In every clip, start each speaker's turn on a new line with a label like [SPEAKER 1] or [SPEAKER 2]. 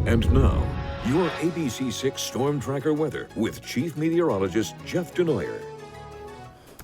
[SPEAKER 1] And now, your ABC6 Storm Tracker weather with Chief Meteorologist Jeff Denoyer.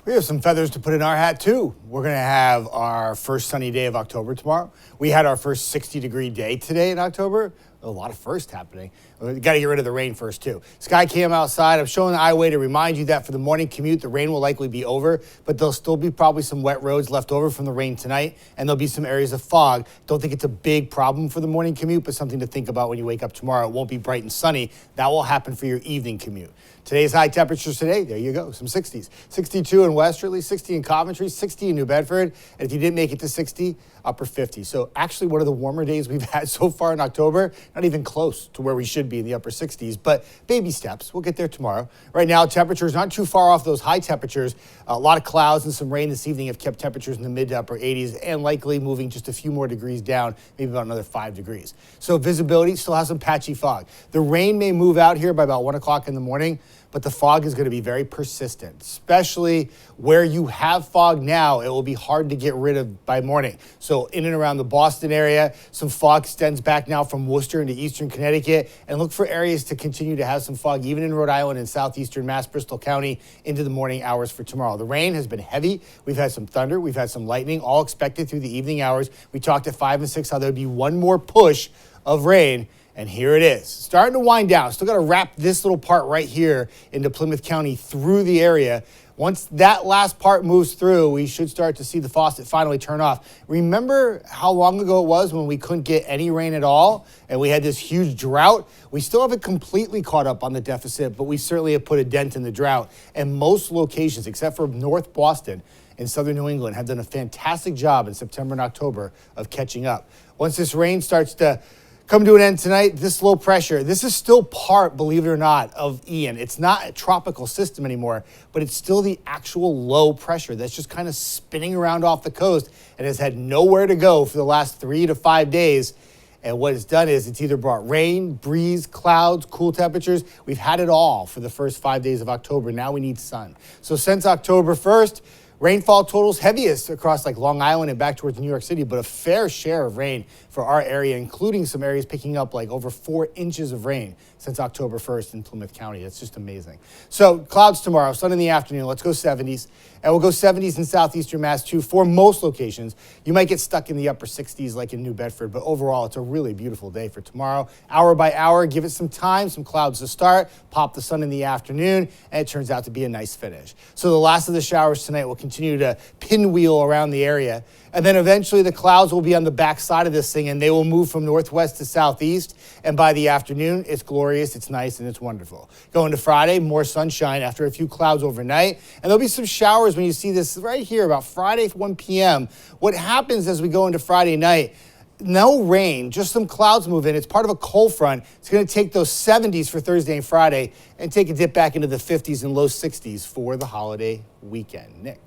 [SPEAKER 2] We have some feathers to put in our hat, too. We're going to have our first sunny day of October tomorrow. We had our first 60-degree day today in October. A lot of firsts happening. We got to get rid of the rain first, too. Sky cam outside. I'm showing the highway to remind you that for the morning commute, the rain will likely be over, but there'll still be probably some wet roads left over from the rain tonight, and there'll be some areas of fog. Don't think it's a big problem for the morning commute, but something to think about when you wake up tomorrow. It won't be bright and sunny. That will happen for your evening commute. Today's high temperatures today, there you go, some 60s. 62 in Westerly, 60 in Coventry, 60 in New Bedford, and if you didn't make it to 60, upper 50s. So actually one of the warmer days we've had so far in October, not even close to where we should be in the upper 60s, but baby steps. We'll get there tomorrow. Right now, temperatures not too far off those high temperatures. A lot of clouds and some rain this evening have kept temperatures in the mid to upper 80s and likely moving just a few more degrees down, maybe about another 5 degrees. So visibility still has some patchy fog. The rain may move out here by about 1 o'clock in the morning, but the fog is going to be very persistent, especially where you have fog now. It will be hard to get rid of by morning. So in and around the Boston area, some fog extends back now from Worcester into eastern Connecticut, and look for areas to continue to have some fog, even in Rhode Island and southeastern Mass, Bristol County into the morning hours for tomorrow. The rain has been heavy. We've had some thunder. We've had some lightning, all expected through the evening hours. We talked at 5 and 6 how there would be one more push of rain. And here it is, starting to wind down. Still got to wrap this little part right here into Plymouth County through the area. Once that last part moves through, we should start to see the faucet finally turn off. Remember how long ago it was when we couldn't get any rain at all and we had this huge drought? We still haven't completely caught up on the deficit, but we certainly have put a dent in the drought. And most locations, except for North Boston and southern New England, have done a fantastic job in September and October of catching up. Once this rain starts to come to an end tonight, this low pressure, this is still part, believe it or not, of Ian. It's not a tropical system anymore, but it's still the actual low pressure that's just kind of spinning around off the coast and has had nowhere to go for the last 3 to 5 days. And what it's done is it's either brought rain, breeze, clouds, cool temperatures. We've had it all for the first 5 days of October. Now we need sun. So since October 1st, rainfall totals heaviest across like Long Island and back towards New York City, but a fair share of rain for our area, including some areas picking up like over 4 inches of rain since October 1st in Plymouth County. It's just amazing. So clouds tomorrow, sun in the afternoon. Let's go 70s. And we'll go 70s in southeastern Mass too for most locations. You might get stuck in the upper 60s like in New Bedford, but overall it's a really beautiful day for tomorrow. Hour by hour, give it some time, some clouds to start, pop the sun in the afternoon, and it turns out to be a nice finish. So the last of the showers tonight will continue to pinwheel around the area. And then eventually the clouds will be on the back side of this thing and they will move from northwest to southeast. And by the afternoon, it's glorious, it's nice, and it's wonderful. Going to Friday, more sunshine after a few clouds overnight. And there'll be some showers when you see this right here about Friday, 1 p.m. What happens as we go into Friday night, no rain, just some clouds move in. It's part of a cold front. It's going to take those 70s for Thursday and Friday and take a dip back into the 50s and low 60s for the holiday weekend. Nick.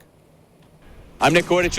[SPEAKER 3] I'm Nick Gordich.